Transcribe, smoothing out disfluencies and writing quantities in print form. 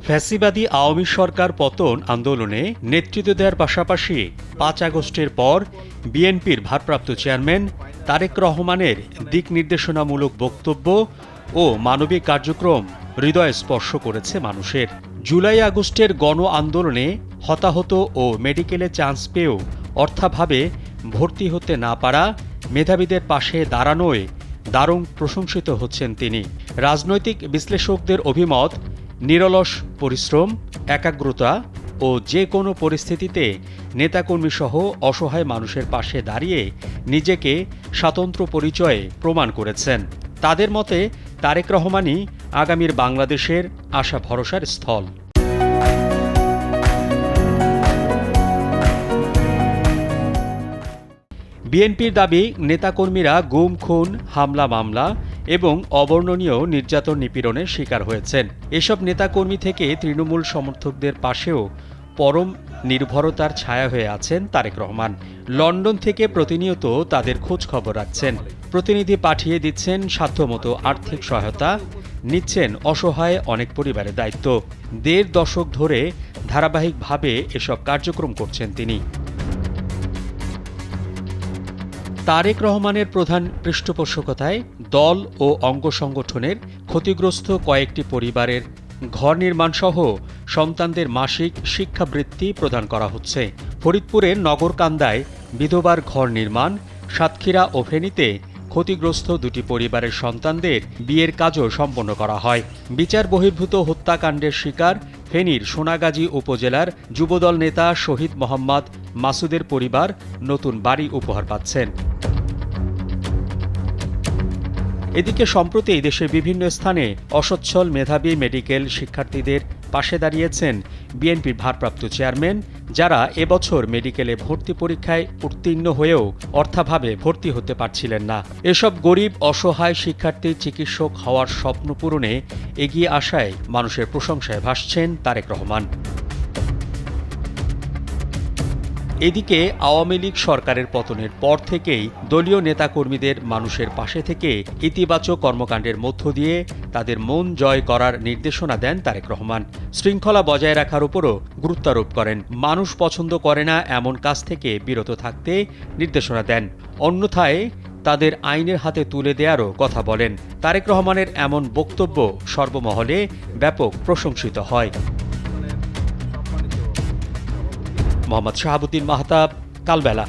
ফ্যাসিবাদী আওয়ামী সরকার পতন আন্দোলনে নেতৃত্ব দেওয়ার পাশাপাশি ৫ আগস্টের পর বিএনপির ভারপ্রাপ্ত চেয়ারম্যান তারেক রহমানের দিক নির্দেশনামূলক বক্তব্য ও মানবিক কার্যক্রম হৃদয় স্পর্শ করেছে মানুষের। জুলাই আগস্টের গণ আন্দোলনে হতাহত ও মেডিকেলে চান্স পেয়েও অর্থাভাবে ভর্তি হতে না পারা মেধাবীদের পাশে দাঁড়ানোয় দারুণ প্রশংসিত হচ্ছেন তিনি। রাজনৈতিক বিশ্লেষকদের অভিমত, নিরলস পরিশ্রম, একাগ্রতা ও যে কোনো পরিস্থিতিতে নেতাকর্মীসহ অসহায় মানুষের পাশে দাঁড়িয়ে নিজেকে স্বাতন্ত্র্য পরিচয়ে প্রমাণ করেছেন। তাদের মতে তারেক রহমানই আগামীর বাংলাদেশের আশা ভরসার স্থল। বিএনপির দাবি, নেতাকর্মীরা গুম, খুন, হামলা, মামলা এবং অবর্ণনীয় নির্যাতন নিপীড়নের শিকার হয়েছেন। এসব নেতাকর্মী থেকে তৃণমূল সমর্থকদের পাশেও পরম নির্ভরতার ছায়া হয়ে আছেন তারেক রহমান। লন্ডন থেকে প্রতিনিয়ত তাদের খোঁজ খবর রাখছেন, প্রতিনিধি পাঠিয়ে দিচ্ছেন সাধ্যমতো আর্থিক সহায়তা, নিচ্ছেন অসহায় অনেক পরিবারের দায়িত্ব। ১.৫ দশক ধরে ধারাবাহিকভাবে এসব কার্যক্রম করছেন তিনি। তারেক রহমানের প্রধান পৃষ্ঠপোষকতায় দল ও অঙ্গ সংগঠনের ক্ষতিগ্রস্ত কয়েকটি পরিবারের ঘর নির্মাণসহ সন্তানদের মাসিক শিক্ষাবৃত্তি প্রদান করা হচ্ছে। ফরিদপুরের নগরকান্দায় বিধবার ঘর নির্মাণ, সাতক্ষীরা ও ফেনীতে ক্ষতিগ্রস্ত দুটি পরিবারের সন্তানদের বিয়ের কাজও সম্পন্ন করা হয়। বিচার বহির্ভূত হত্যাকাণ্ডের শিকার ফেনীর সোনাগাজী উপজেলার যুবদল নেতা শহীদ মোহাম্মদ মাসুদের পরিবার নতুন বাড়ি উপহার পাচ্ছেন। এদিকে সম্প্রতি দেশের বিভিন্ন স্থানে অসচ্ছল মেধাবী মেডিকেল শিক্ষার্থীদের পাশে দাঁড়িয়েছেন বিএনপির ভারপ্রাপ্ত চেয়ারম্যান, যারা এবছর মেডিকেলে ভর্তি পরীক্ষায় উত্তীর্ণ হয়েও অর্থাভাবে ভর্তি হতে পারছিলেন না। এসব গরিব অসহায় শিক্ষার্থীর চিকিৎসক হওয়ার স্বপ্ন পূরণে এগিয়ে আসায় মানুষের প্রশংসায় ভাসছেন তারেক রহমান। এদিকে আওয়ামী লীগ সরকারের পতনের পর থেকেই দলীয় নেতাকর্মীদের মানুষের পাশে থেকে ইতিবাচক কর্মকাণ্ডের মধ্য দিয়ে তাদের মন জয় করার নির্দেশনা দেন তারেক রহমান। শৃঙ্খলা বজায় রাখার উপরও গুরুত্বারোপ করেন। মানুষ পছন্দ করে না এমন কাজ থেকে বিরত থাকতে নির্দেশনা দেন, অন্যথায় তাদের আইনের হাতে তুলে দেওয়ারও কথা বলেন। তারেক রহমানের এমন বক্তব্য সর্বমহলে ব্যাপক প্রশংসিত হয়। মোহাম্মদ শাহাবুদ্দিন মাহতাব, কালবেলা।